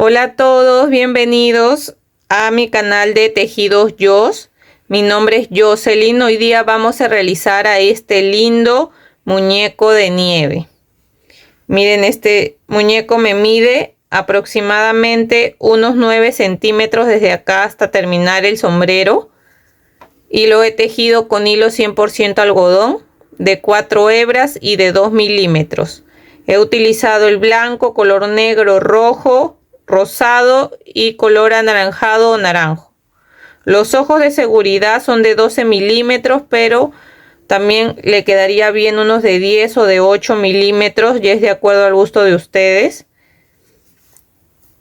Hola a todos, bienvenidos a mi canal de Tejidos Joss. Mi nombre es Jocelyn. Hoy día vamos a realizar a este lindo muñeco de nieve. Miren, este muñeco me mide aproximadamente unos 9 centímetros desde acá hasta terminar el sombrero. Y lo he tejido con hilo 100% algodón de 4 hebras y de 2 milímetros. He utilizado el blanco, color negro, rojo, rosado y color anaranjado o naranjo. Los ojos de seguridad son de 12 milímetros, pero también le quedaría bien unos de 10 o de 8 milímetros, ya es de acuerdo al gusto de ustedes.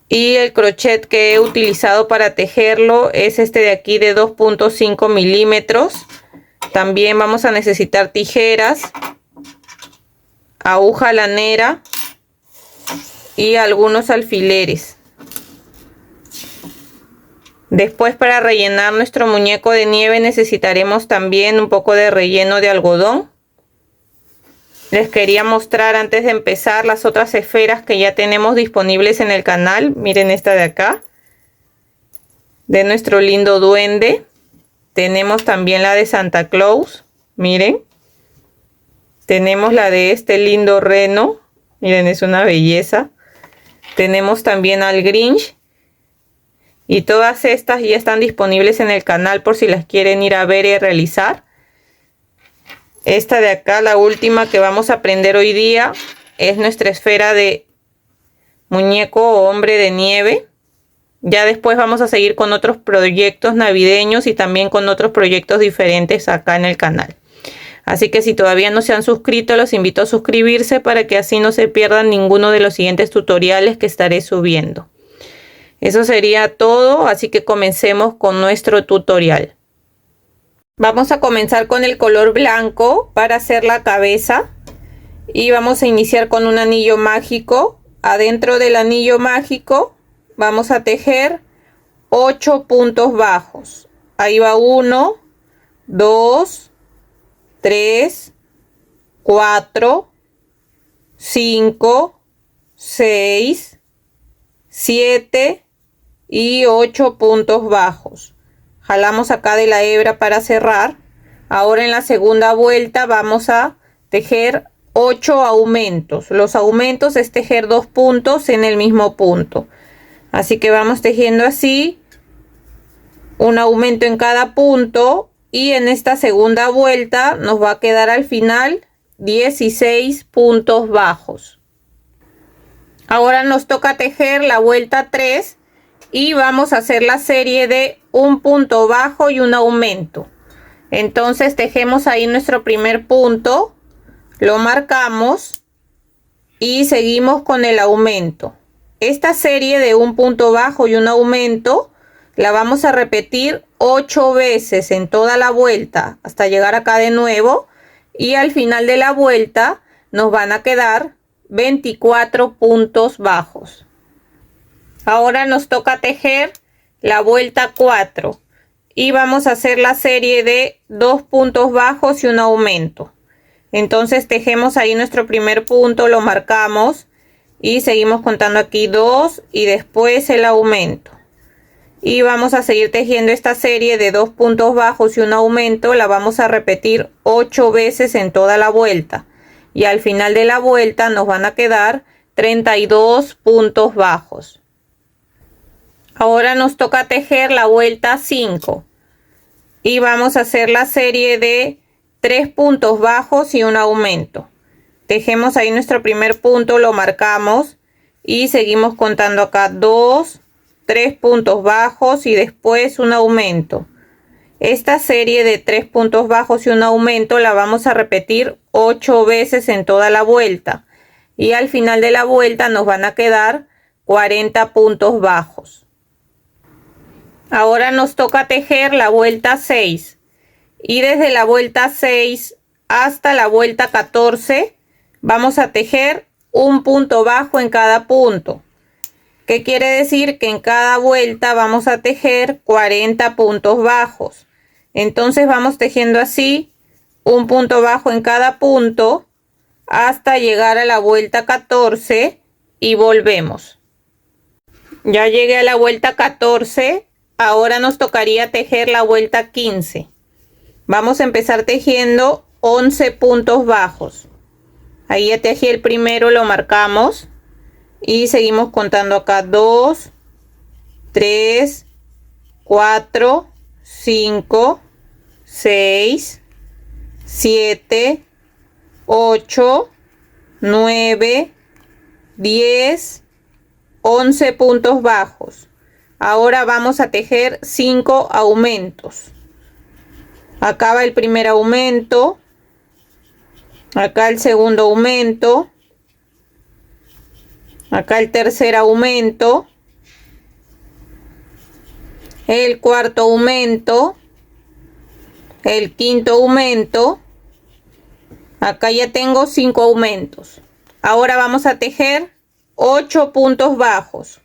Y el crochet que he utilizado para tejerlo es este de aquí de 2.5 milímetros. También vamos a necesitar tijeras, aguja lanera y algunos alfileres. Después, para rellenar nuestro muñeco de nieve necesitaremos también un poco de relleno de algodón. Les quería mostrar antes de empezar las otras esferas que ya tenemos disponibles en el canal. Miren esta de acá, de nuestro lindo duende. Tenemos también la de Santa Claus, miren. Tenemos la de este lindo reno, miren, es una belleza. Tenemos también al Grinch. Y todas estas ya están disponibles en el canal por si las quieren ir a ver y realizar. Esta de acá, la última que vamos a aprender hoy día, es nuestra esfera de muñeco o hombre de nieve. Ya después vamos a seguir con otros proyectos navideños y también con otros proyectos diferentes acá en el canal. Así que si todavía no se han suscrito, los invito a suscribirse para que así no se pierdan ninguno de los siguientes tutoriales que estaré subiendo. Eso sería todo, así que comencemos con nuestro tutorial. Vamos a comenzar con el color blanco para hacer la cabeza. Y vamos a iniciar con un anillo mágico. Adentro del anillo mágico vamos a tejer 8 puntos bajos. Ahí va 1, 2, 3, 4, 5, 6, 7 y 8 puntos bajos. Jalamos acá de la hebra para cerrar. Ahora en la segunda vuelta vamos a tejer 8 aumentos. Los aumentos es tejer 2 puntos en el mismo punto. Así que vamos tejiendo así, un aumento en cada punto, y en esta segunda vuelta nos va a quedar al final 16 puntos bajos. Ahora nos toca tejer la vuelta 3 y vamos a hacer la serie de un punto bajo y un aumento. Entonces tejemos ahí nuestro primer punto, lo marcamos y seguimos con el aumento. Esta serie de un punto bajo y un aumento la vamos a repetir 8 veces en toda la vuelta hasta llegar acá de nuevo, y al final de la vuelta nos van a quedar 24 puntos bajos. Ahora nos toca tejer la vuelta 4 y vamos a hacer la serie de 2 puntos bajos y un aumento. Entonces tejemos ahí nuestro primer punto, lo marcamos y seguimos contando aquí 2 y después el aumento. Y vamos a seguir tejiendo esta serie de 2 puntos bajos y un aumento. La vamos a repetir 8 veces en toda la vuelta. Y al final de la vuelta nos van a quedar 32 puntos bajos. Ahora nos toca tejer la vuelta 5. Y vamos a hacer la serie de 3 puntos bajos y un aumento. Tejemos ahí nuestro primer punto, lo marcamos y seguimos contando acá 2, 3 puntos bajos y después un aumento. Esta serie de 3 puntos bajos y un aumento la vamos a repetir 8 veces en toda la vuelta. Y al final de la vuelta nos van a quedar 40 puntos bajos. Ahora nos toca tejer la vuelta 6. Y desde la vuelta 6 hasta la vuelta 14 vamos a tejer un punto bajo en cada punto. ¿Qué quiere decir? Que en cada vuelta vamos a tejer 40 puntos bajos. Entonces vamos tejiendo así, un punto bajo en cada punto hasta llegar a la vuelta 14 y volvemos. Ya llegué a la vuelta 14. Ahora nos tocaría tejer la vuelta 15. Vamos a empezar tejiendo 11 puntos bajos. Ahí ya tejí el primero, lo marcamos. Y seguimos contando acá 2, 3, 4, 5, 6, 7, 8, 9, 10, 11 puntos bajos. Ahora vamos a tejer 5 aumentos. Acá va el primer aumento, acá el segundo aumento, acá el tercer aumento, el cuarto aumento, el quinto aumento. Acá ya tengo 5 aumentos. Ahora vamos a tejer 8 puntos bajos.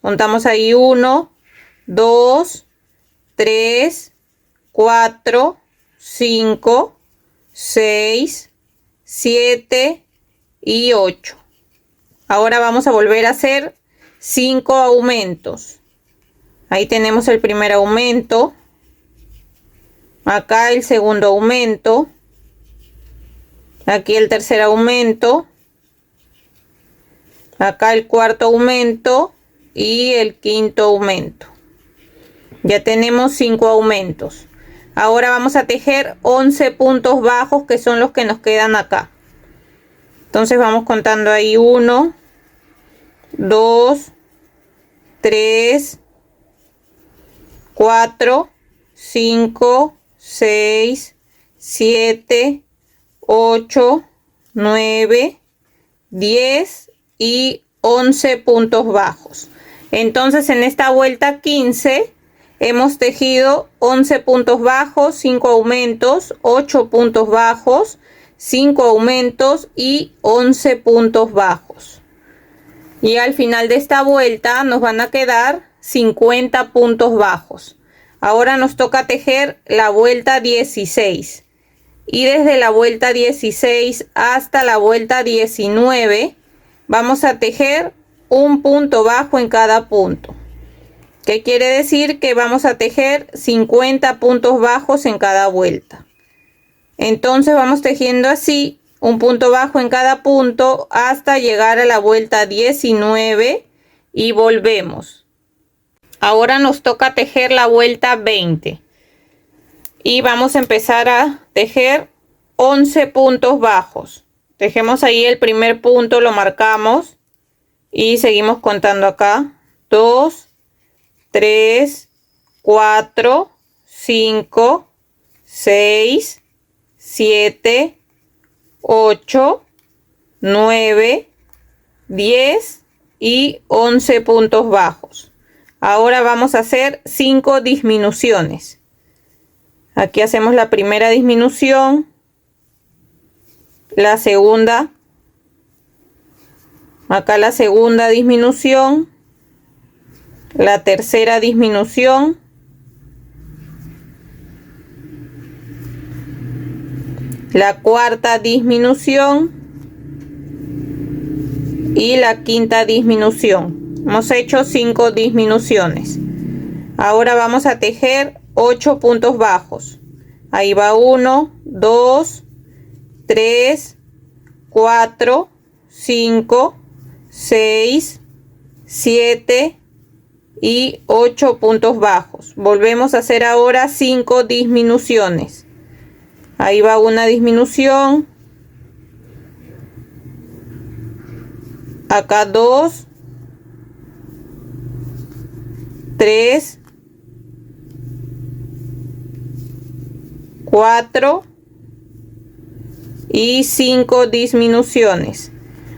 Contamos ahí 1, 2, 3, 4, 5, 6, 7 y 8. Ahora vamos a volver a hacer 5 aumentos. Ahí tenemos el primer aumento. Acá el segundo aumento. Aquí el tercer aumento. Acá el cuarto aumento y el quinto aumento. Ya tenemos 5 aumentos. Ahora vamos a tejer 11 puntos bajos, que son los que nos quedan acá. Entonces vamos contando ahí 1, 2, 3, 4, 5, 6, 7, 8, 9, 10 y 11 puntos bajos. Entonces en esta vuelta 15 hemos tejido 11 puntos bajos, 5 aumentos, 8 puntos bajos, 5 aumentos y 11 puntos bajos. Y al final de esta vuelta nos van a quedar 50 puntos bajos. Ahora nos toca tejer la vuelta 16. Y desde la vuelta 16 hasta la vuelta 19 vamos a tejer un punto bajo en cada punto. ¿Qué quiere decir? Que vamos a tejer 50 puntos bajos en cada vuelta. Entonces vamos tejiendo así un punto bajo en cada punto hasta llegar a la vuelta 19 y volvemos. Ahora nos toca tejer la vuelta 20 y vamos a empezar a tejer 11 puntos bajos. Tejemos ahí el primer punto, lo marcamos y seguimos contando acá 2, 3, 4, 5, 6, 7, 8, 9, 10 y 11 puntos bajos. Ahora vamos a hacer 5 disminuciones. Aquí hacemos la primera disminución, la segunda, acá la segunda disminución, la tercera disminución, la cuarta disminución y la quinta disminución. Hemos hecho 5 disminuciones. Ahora vamos a tejer 8 puntos bajos. Ahí va 1, 2, 3, 4, 5, 6, 7 y 8 puntos bajos. Volvemos a hacer ahora 5 disminuciones. Ahí va una disminución. Acá 2, 3, 4 y 5 disminuciones.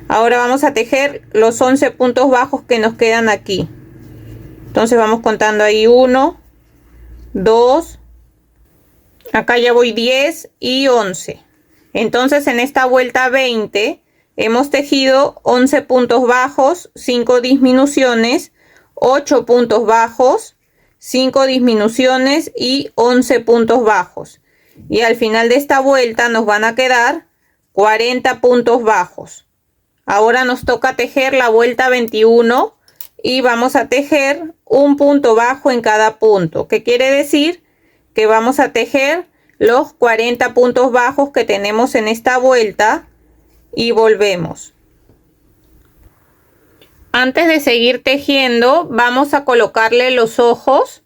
Ahora vamos a tejer los 11 puntos bajos que nos quedan aquí. Entonces vamos contando ahí 1, 2, acá ya voy 10 y 11. Entonces en esta vuelta 20 hemos tejido 11 puntos bajos, 5 disminuciones, 8 puntos bajos, 5 disminuciones y 11 puntos bajos. Y al final de esta vuelta nos van a quedar 40 puntos bajos. Ahora nos toca tejer la vuelta 21 y vamos a tejer un punto bajo en cada punto. ¿Qué quiere decir? Que vamos a tejer los 40 puntos bajos que tenemos en esta vuelta y volvemos. Antes de seguir tejiendo, vamos a colocarle los ojos.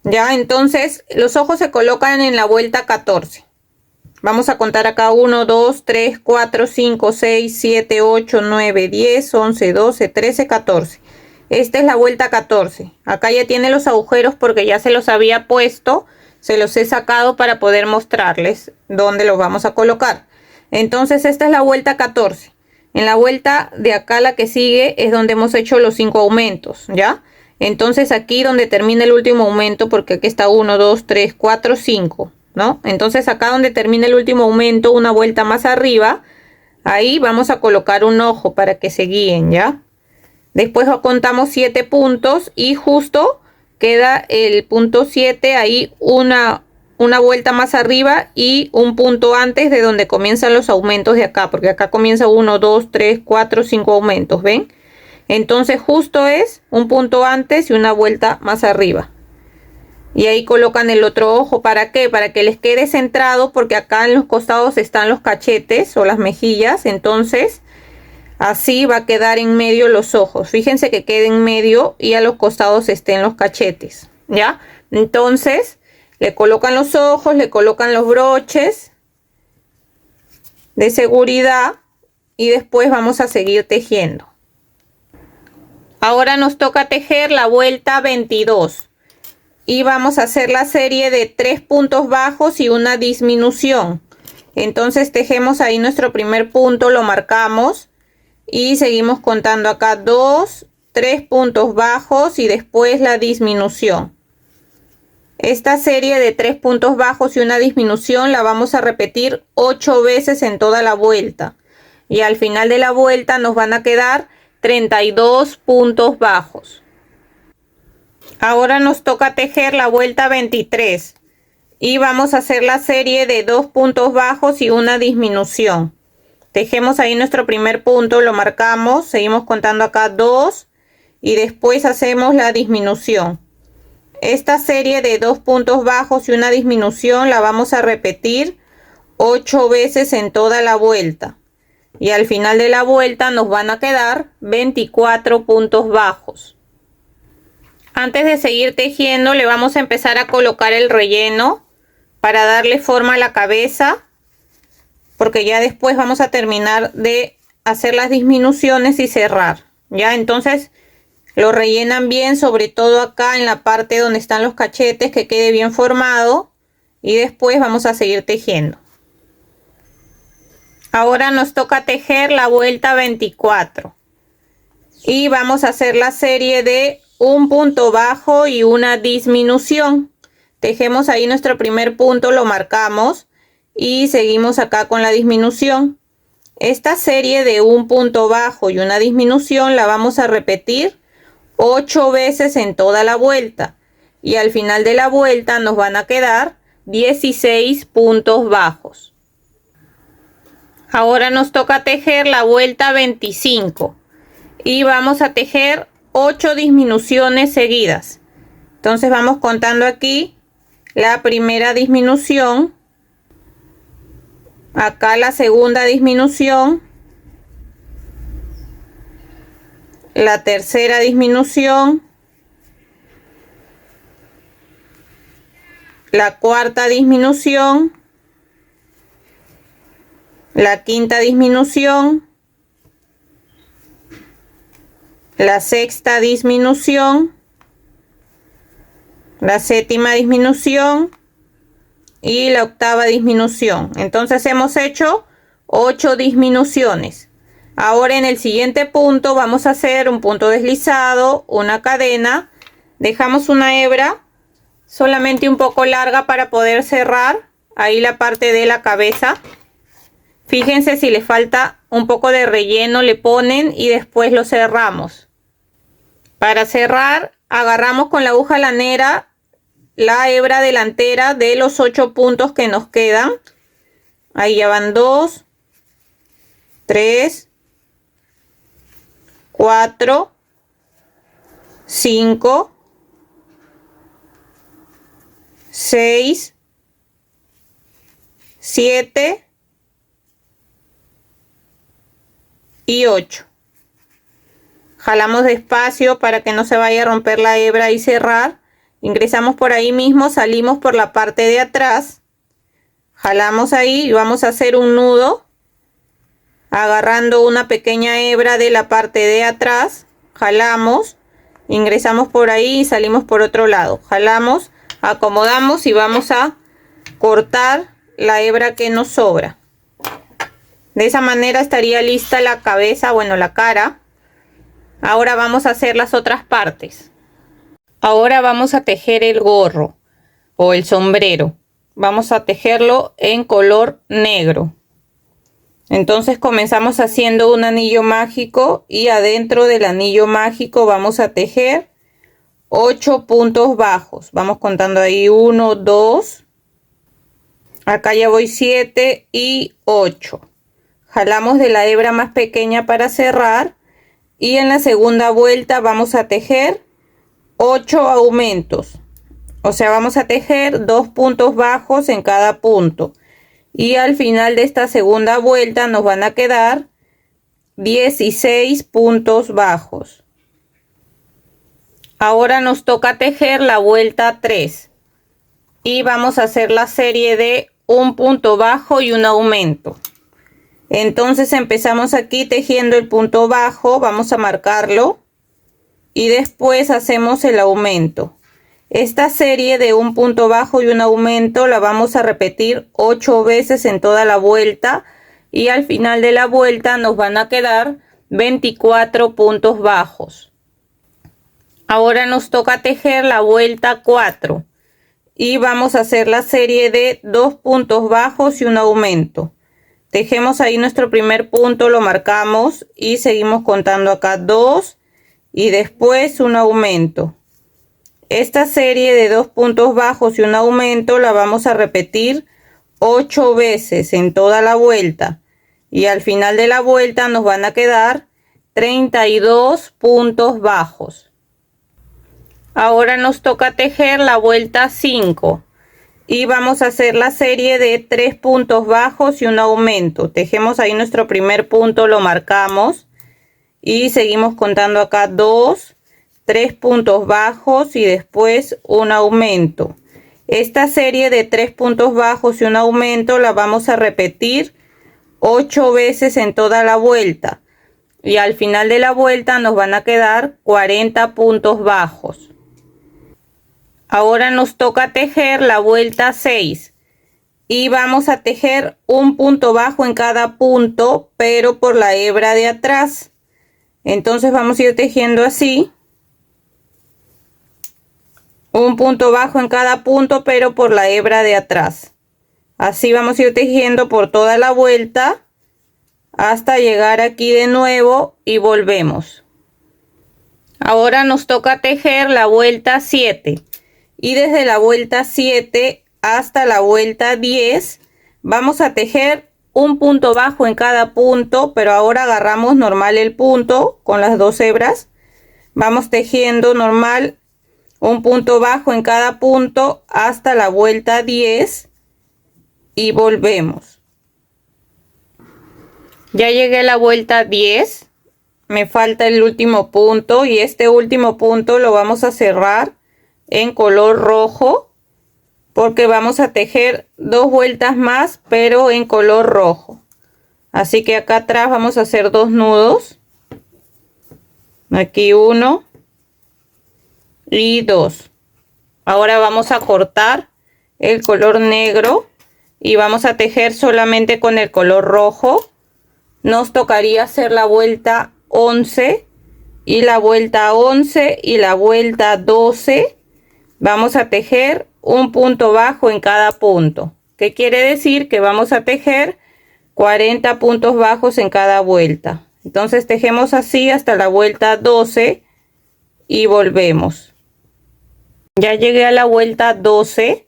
Ya, entonces los ojos se colocan en la vuelta 14. Vamos a contar acá 1, 2, 3, 4, 5, 6, 7, 8, 9, 10, 11, 12, 13, 14. Esta es la vuelta 14. Acá ya tiene los agujeros porque ya se los había puesto. Se los he sacado para poder mostrarles dónde los vamos a colocar. Entonces esta es la vuelta 14. En la vuelta de acá, la que sigue, es donde hemos hecho los 5 aumentos, ¿ya? Entonces aquí donde termina el último aumento, porque aquí está 1, 2, 3, 4, 5, ¿no? Entonces acá donde termina el último aumento, una vuelta más arriba, ahí vamos a colocar un ojo para que se guíen, ¿ya? Después contamos 7 puntos y justo queda el punto 7, ahí una vuelta más arriba y un punto antes de donde comienzan los aumentos de acá, porque acá comienza 1, 2, 3, 4, 5 aumentos, ¿ven? Entonces justo es un punto antes y una vuelta más arriba. Y ahí colocan el otro ojo. ¿Para qué? Para que les quede centrado, porque acá en los costados están los cachetes o las mejillas. Entonces así va a quedar en medio los ojos. Fíjense que quede en medio y a los costados estén los cachetes, ¿ya? Entonces le colocan los ojos, le colocan los broches de seguridad y después vamos a seguir tejiendo. Ahora nos toca tejer la vuelta 22 y vamos a hacer la serie de 3 puntos bajos y una disminución. Entonces tejemos ahí nuestro primer punto, lo marcamos y seguimos contando acá 2, 3 puntos bajos y después la disminución. Esta serie de 3 puntos bajos y una disminución la vamos a repetir 8 veces en toda la vuelta. Y al final de la vuelta nos van a quedar 32 puntos bajos. Ahora nos toca tejer la vuelta 23. Y vamos a hacer la serie de 2 puntos bajos y una disminución. Tejemos ahí nuestro primer punto, lo marcamos, seguimos contando acá 2 y después hacemos la disminución. Esta serie de 2 puntos bajos y una disminución la vamos a repetir 8 veces en toda la vuelta. Y al final de la vuelta nos van a quedar 24 puntos bajos. Antes de seguir tejiendo, le vamos a empezar a colocar el relleno para darle forma a la cabeza, porque ya después vamos a terminar de hacer las disminuciones y cerrar. Ya, entonces lo rellenan bien, sobre todo acá en la parte donde están los cachetes, que quede bien formado. Y después vamos a seguir tejiendo. Ahora nos toca tejer la vuelta 24. Y vamos a hacer la serie de un punto bajo y una disminución. Tejemos ahí nuestro primer punto, lo marcamos. Y seguimos acá con la disminución. Esta serie de un punto bajo y una disminución la vamos a repetir 8 veces en toda la vuelta y al final de la vuelta nos van a quedar 16 puntos bajos. Ahora nos toca tejer la vuelta 25 y vamos a tejer 8 disminuciones seguidas. Entonces vamos contando aquí la primera disminución, acá la segunda disminución, la tercera disminución, la cuarta disminución, la quinta disminución, la sexta disminución, la séptima disminución y la octava disminución. Entonces hemos hecho 8 disminuciones. Ahora en el siguiente punto vamos a hacer un punto deslizado, una cadena, dejamos una hebra solamente un poco larga para poder cerrar ahí la parte de la cabeza. Fíjense, si le falta un poco de relleno le ponen y después lo cerramos. Para cerrar agarramos con la aguja lanera la hebra delantera de los 8 puntos que nos quedan. Ahí ya van 2, 3, 4, 5, 6, 7 y 8. Jalamos despacio para que no se vaya a romper la hebra y cerrar. Ingresamos por ahí mismo, salimos por la parte de atrás, jalamos ahí y vamos a hacer un nudo agarrando una pequeña hebra de la parte de atrás. Jalamos, ingresamos por ahí y salimos por otro lado. Jalamos, acomodamos y vamos a cortar la hebra que nos sobra. De esa manera estaría lista la cabeza, bueno, la cara. Ahora vamos a hacer las otras partes. Ahora vamos a tejer el gorro o el sombrero. Vamos a tejerlo en color negro. Entonces comenzamos haciendo un anillo mágico y adentro del anillo mágico vamos a tejer 8 puntos bajos. Vamos contando ahí 1, 2. Acá ya voy 7 y 8. Jalamos de la hebra más pequeña para cerrar y en la segunda vuelta vamos a tejer 8 aumentos, o sea, vamos a tejer 2 puntos bajos en cada punto y al final de esta segunda vuelta nos van a quedar 16 puntos bajos. Ahora nos toca tejer la vuelta 3 y vamos a hacer la serie de un punto bajo y un aumento. Entonces empezamos aquí tejiendo el punto bajo, vamos a marcarlo y después hacemos el aumento. Esta serie de un punto bajo y un aumento la vamos a repetir 8 veces en toda la vuelta y al final de la vuelta nos van a quedar 24 puntos bajos. Ahora nos toca tejer la vuelta 4 y vamos a hacer la serie de 2 puntos bajos y un aumento. Tejemos ahí nuestro primer punto, lo marcamos y seguimos contando acá 2 y después un aumento. Esta serie de 2 puntos bajos y un aumento la vamos a repetir 8 veces en toda la vuelta y al final de la vuelta nos van a quedar 32 puntos bajos. Ahora nos toca tejer la vuelta 5 y vamos a hacer la serie de 3 puntos bajos y un aumento. Tejemos ahí nuestro primer punto, lo marcamos y seguimos contando acá 2, 3 puntos bajos y después un aumento. Esta serie de 3 puntos bajos y un aumento la vamos a repetir 8 veces en toda la vuelta y al final de la vuelta nos van a quedar 40 puntos bajos. Ahora nos toca tejer la vuelta 6 y vamos a tejer un punto bajo en cada punto, pero por la hebra de atrás. Entonces vamos a ir tejiendo así, un punto bajo en cada punto, pero por la hebra de atrás. Así vamos a ir tejiendo por toda la vuelta hasta llegar aquí de nuevo y volvemos. Ahora nos toca tejer la vuelta 7 y desde la vuelta 7 hasta la vuelta 10 vamos a tejer un punto bajo en cada punto, pero ahora agarramos normal el punto con las 2 hebras, vamos tejiendo normal un punto bajo en cada punto hasta la vuelta 10 y volvemos. Ya llegué a la vuelta 10, me falta el último punto y este último punto lo vamos a cerrar en color rojo porque vamos a tejer 2 vueltas más, pero en color rojo. Así que acá atrás vamos a hacer 2 nudos, aquí 1 y 2. Ahora vamos a cortar el color negro y vamos a tejer solamente con el color rojo. Nos tocaría hacer la vuelta 11 y la vuelta 11 y la vuelta 12. Vamos a tejer un punto bajo en cada punto. ¿Qué quiere decir? Que vamos a tejer 40 puntos bajos en cada vuelta. Entonces tejemos así hasta la vuelta 12 y volvemos. Ya llegué a la vuelta 12,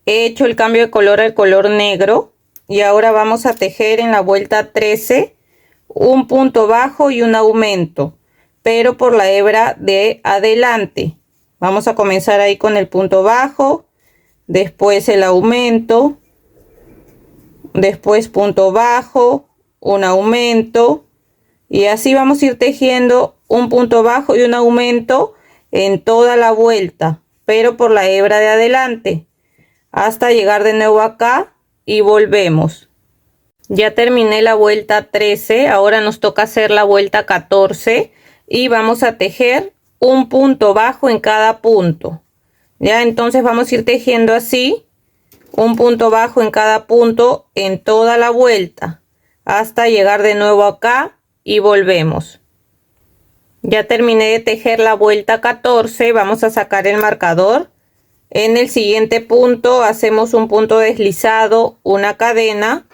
he hecho el cambio de color al color negro y ahora vamos a tejer en la vuelta 13 un punto bajo y un aumento. pero por la hebra de adelante. Vamos a comenzar ahí con el punto bajo, después el aumento, después punto bajo, un aumento, y así vamos a ir tejiendo un punto bajo y un aumento en toda la vuelta, pero por la hebra de adelante, hasta llegar de nuevo acá y volvemos. Ya terminé la vuelta 13, ahora nos toca hacer la vuelta 14 y vamos a tejer un punto bajo en cada punto. Ya, entonces vamos a ir tejiendo así, un punto bajo en cada punto en toda la vuelta, hasta llegar de nuevo acá y volvemos. Ya terminé de tejer la vuelta 14, vamos a sacar el marcador. En el siguiente punto hacemos un punto deslizado, una cadena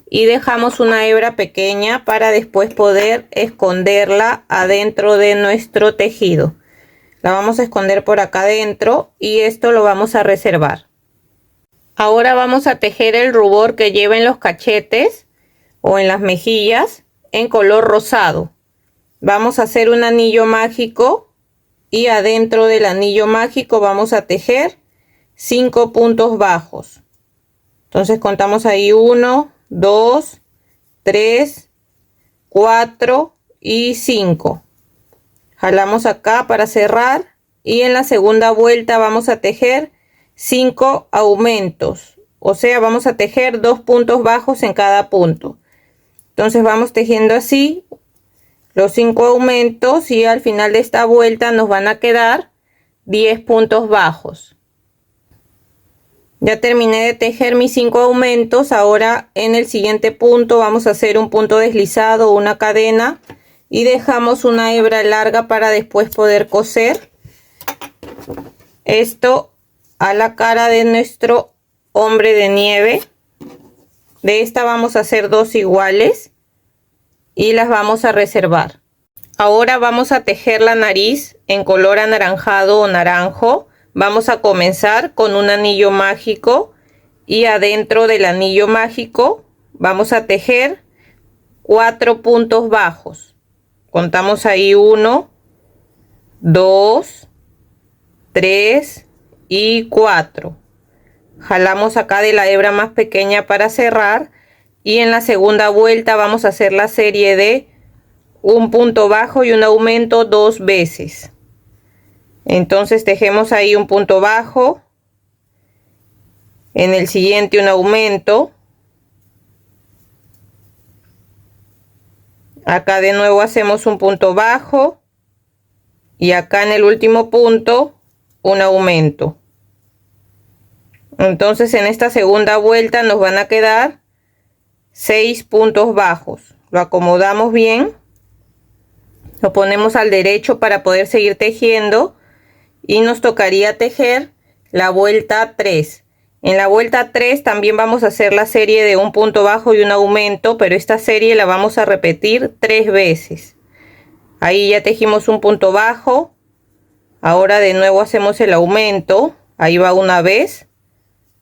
y dejamos una hebra pequeña para después poder esconderla adentro de nuestro tejido. La vamos a esconder por acá adentro y esto lo vamos a reservar. Ahora vamos a tejer el rubor que lleva en los cachetes o en las mejillas en color rosado. Vamos a hacer un anillo mágico y adentro del anillo mágico vamos a tejer 5 puntos bajos. Entonces contamos ahí 1, 2, 3, 4 y 5. Jalamos acá para cerrar y en la segunda vuelta vamos a tejer 5 aumentos. O sea, vamos a tejer 2 puntos bajos en cada punto. Entonces vamos tejiendo así los 5 aumentos y al final de esta vuelta nos van a quedar 10 puntos bajos. Ya terminé de tejer mis 5 aumentos. Ahora en el siguiente punto vamos a hacer un punto deslizado, una cadena y dejamos una hebra larga para después poder coser esto a la cara de nuestro hombre de nieve. De esta vamos a hacer 2 iguales y las vamos a reservar. Ahora vamos a tejer la nariz en color anaranjado o naranjo. Vamos a comenzar con un anillo mágico y adentro del anillo mágico vamos a tejer 4 puntos bajos. Contamos ahí 1, 2, 3 y 4. Jalamos acá de la hebra más pequeña para cerrar y en la segunda vuelta vamos a hacer la serie de un punto bajo y un aumento 2 veces. Entonces tejemos ahí un punto bajo, en el siguiente un aumento, acá de nuevo hacemos un punto bajo y acá en el último punto un aumento. Entonces en esta segunda vuelta nos van a quedar 6 puntos bajos. Lo acomodamos bien, lo ponemos al derecho para poder seguir tejiendo. Y nos tocaría tejer la vuelta 3. En la vuelta 3 también vamos a hacer la serie de un punto bajo y un aumento, pero esta serie la vamos a repetir 3 veces. Ahí ya tejimos un punto bajo. Ahora de nuevo hacemos el aumento. Ahí va una vez.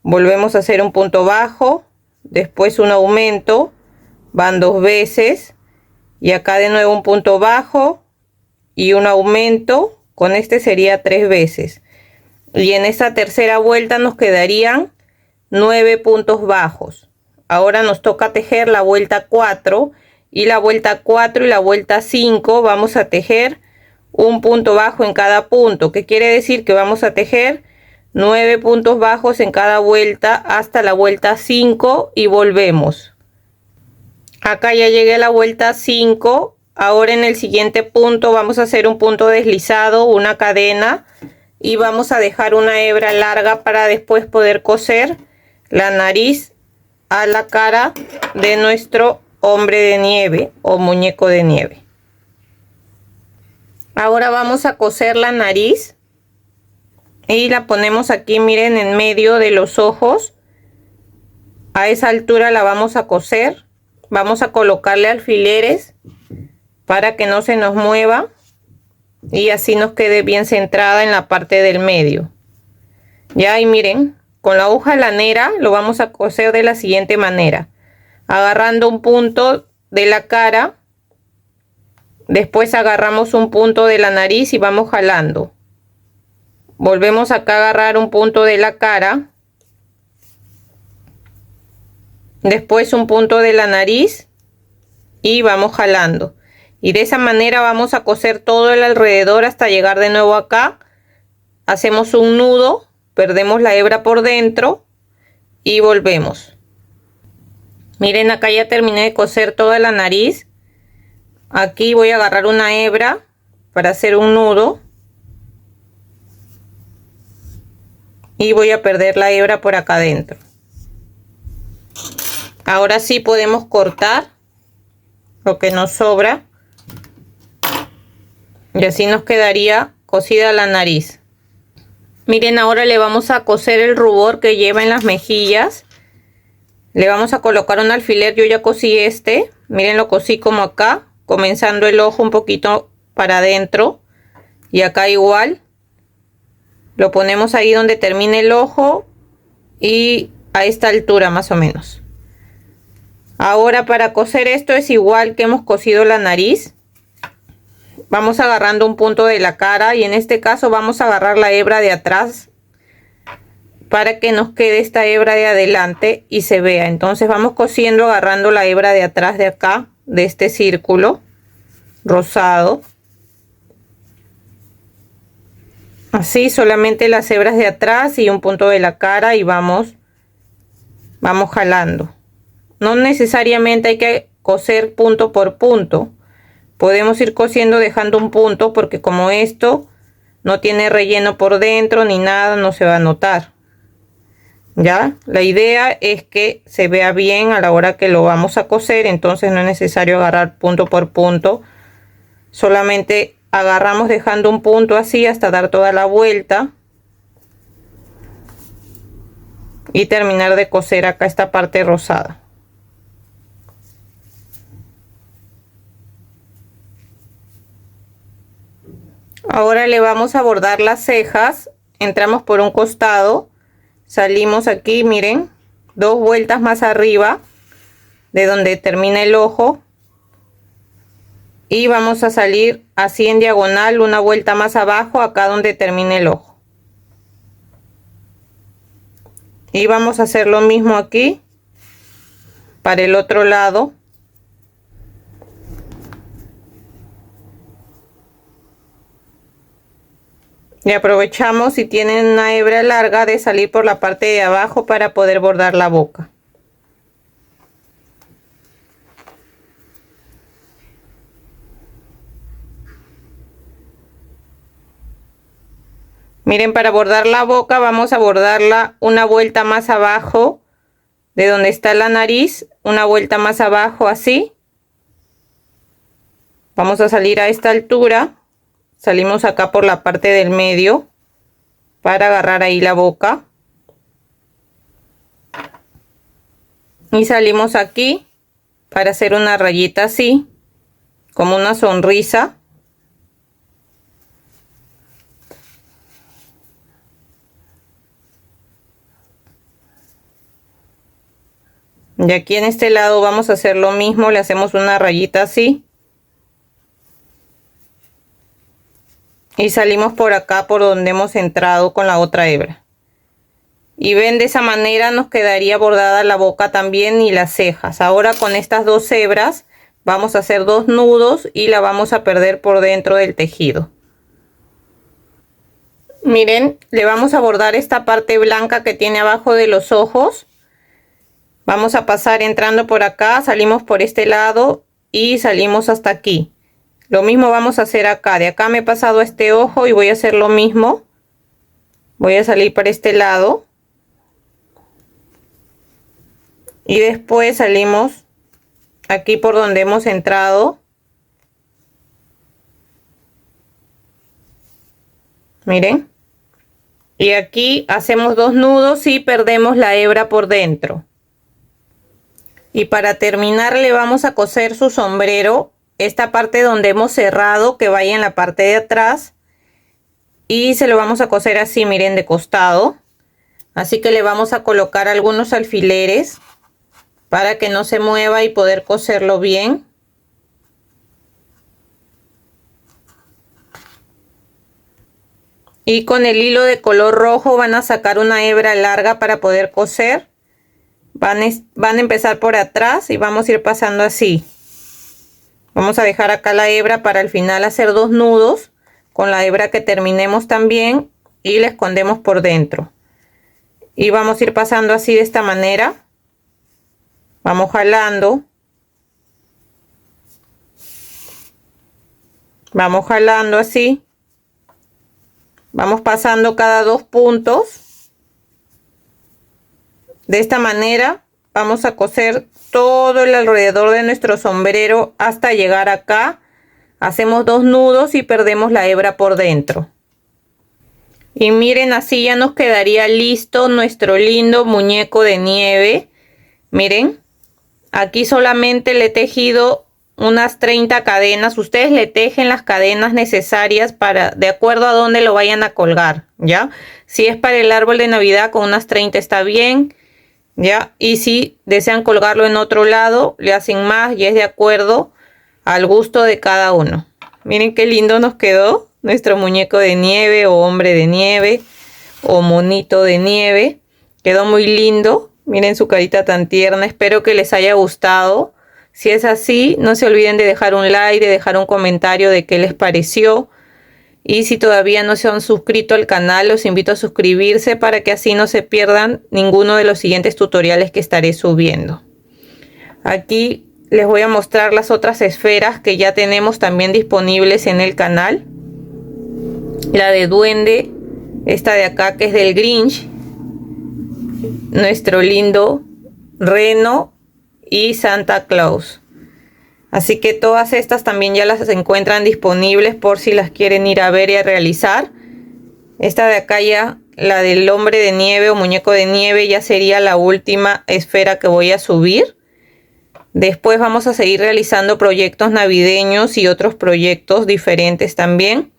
Volvemos a hacer un punto bajo. Después un aumento. Van 2 veces. Y acá de nuevo un punto bajo y un aumento. Con este sería 3 veces. Y en esta tercera vuelta nos quedarían 9 puntos bajos. Ahora nos toca tejer la vuelta 4 y la vuelta 4 y la vuelta 5 vamos a tejer un punto bajo en cada punto. ¿Qué quiere decir? Que vamos a tejer 9 puntos bajos en cada vuelta hasta la vuelta 5 y volvemos. Acá ya llegué a la vuelta 5. Ahora en el siguiente punto vamos a hacer un punto deslizado, una cadena y vamos a dejar una hebra larga para después poder coser la nariz a la cara de nuestro hombre de nieve o muñeco de nieve. Ahora vamos a coser la nariz y la ponemos aquí, miren, en medio de los ojos. A esa altura la vamos a coser. Vamos a colocarle alfileres para que no se nos mueva y así nos quede bien centrada en la parte del medio. Ya, y miren, con la aguja lanera lo vamos a coser de la siguiente manera: agarrando un punto de la cara, Después agarramos un punto de la nariz y vamos jalando. Volvemos acá a agarrar un punto de la cara. Después un punto de la nariz y vamos jalando. Y de esa manera vamos a coser todo el alrededor hasta llegar de nuevo acá. Hacemos un nudo, perdemos la hebra por dentro y volvemos. Miren, acá ya terminé de coser toda la nariz. Aquí voy a agarrar una hebra para hacer un nudo. Y voy a perder la hebra por acá adentro. Ahora sí podemos cortar lo que nos sobra. Y así nos quedaría cosida la nariz. Miren, ahora le vamos a coser el rubor que lleva en las mejillas. Le vamos a colocar un alfiler. Yo ya cosí este. Miren, lo cosí como acá, comenzando el ojo un poquito para adentro. Y acá igual. Lo ponemos ahí donde termine el ojo y a esta altura más o menos. Ahora para coser esto es igual que hemos cosido la nariz. Vamos agarrando un punto de la cara y en este caso vamos a agarrar la hebra de atrás para que nos quede esta hebra de adelante y se vea. Entonces vamos cosiendo agarrando la hebra de atrás de acá, de este círculo rosado. Así, solamente las hebras de atrás y un punto de la cara y vamos jalando. No necesariamente hay que coser punto por punto. Podemos ir cosiendo dejando un punto porque como esto no tiene relleno por dentro ni nada, no se va a notar. Ya, la idea es que se vea bien a la hora que lo vamos a coser, entonces no es necesario agarrar punto por punto. Solamente agarramos dejando un punto así hasta dar toda la vuelta y terminar de coser acá esta parte rosada. Ahora le vamos a bordar las cejas. Entramos por un costado, salimos aquí, miren, 2 vueltas más arriba de donde termina el ojo y vamos a salir así en diagonal una vuelta más abajo acá donde termina el ojo. Y vamos a hacer lo mismo aquí para el otro lado. Y aprovechamos, si tienen una hebra larga, de salir por la parte de abajo para poder bordar la boca. Miren, para bordar la boca vamos a bordarla una vuelta más abajo de donde está la nariz, una vuelta más abajo así. Vamos a salir a esta altura. Salimos acá por la parte del medio para agarrar ahí la boca. Y salimos aquí para hacer una rayita así, como una sonrisa. Y aquí en este lado vamos a hacer lo mismo, le hacemos una rayita así. Y salimos por acá por donde hemos entrado con la otra hebra. Y ven, de esa manera nos quedaría bordada la boca también y las cejas. Ahora con estas 2 hebras vamos a hacer 2 nudos y la vamos a perder por dentro del tejido. Miren, le vamos a bordar esta parte blanca que tiene abajo de los ojos. Vamos a pasar entrando por acá, salimos por este lado y salimos hasta aquí. Lo mismo vamos a hacer acá. De acá me he pasado a este ojo y voy a hacer lo mismo. Voy a salir por este lado. Y después salimos aquí por donde hemos entrado. Miren. Y aquí hacemos 2 nudos y perdemos la hebra por dentro. Y para terminar le vamos a coser su sombrero. Esta parte donde hemos cerrado, que vaya en la parte de atrás, y se lo vamos a coser así, miren, de costado. Así que le vamos a colocar algunos alfileres para que no se mueva y poder coserlo bien. Y con el hilo de color rojo van a sacar una hebra larga para poder coser. Van a empezar por atrás y vamos a ir pasando así. Vamos a dejar acá la hebra para al final hacer 2 nudos con la hebra que terminemos también y la escondemos por dentro. Y vamos a ir pasando así de esta manera. Vamos jalando. Vamos jalando así. Vamos pasando cada 2 puntos. De esta manera vamos a coser todo el alrededor de nuestro sombrero hasta llegar acá. Hacemos 2 nudos y perdemos la hebra por dentro. Y miren, así ya nos quedaría listo nuestro lindo muñeco de nieve. Miren, aquí solamente le he tejido unas 30 cadenas. Ustedes le tejen las cadenas necesarias para, de acuerdo a dónde lo vayan a colgar, ¿ya? Si es para el árbol de Navidad, con unas 30 está bien, ¿ya? Y si desean colgarlo en otro lado, le hacen más y es de acuerdo al gusto de cada uno. Miren qué lindo nos quedó nuestro muñeco de nieve o hombre de nieve o monito de nieve. Quedó muy lindo. Miren su carita tan tierna. Espero que les haya gustado. Si es así, no se olviden de dejar un like, de dejar un comentario de qué les pareció. Y si todavía no se han suscrito al canal, los invito a suscribirse para que así no se pierdan ninguno de los siguientes tutoriales que estaré subiendo. Aquí les voy a mostrar las otras esferas que ya tenemos también disponibles en el canal. La de duende, esta de acá que es del Grinch, nuestro lindo reno y Santa Claus. Así que todas estas también ya las encuentran disponibles por si las quieren ir a ver y a realizar. Esta de acá ya, la del hombre de nieve o muñeco de nieve, ya sería la última esfera que voy a subir. Después vamos a seguir realizando proyectos navideños y otros proyectos diferentes también.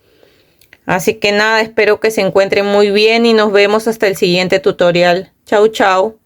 Así que nada, espero que se encuentren muy bien y nos vemos hasta el siguiente tutorial. Chau, chau.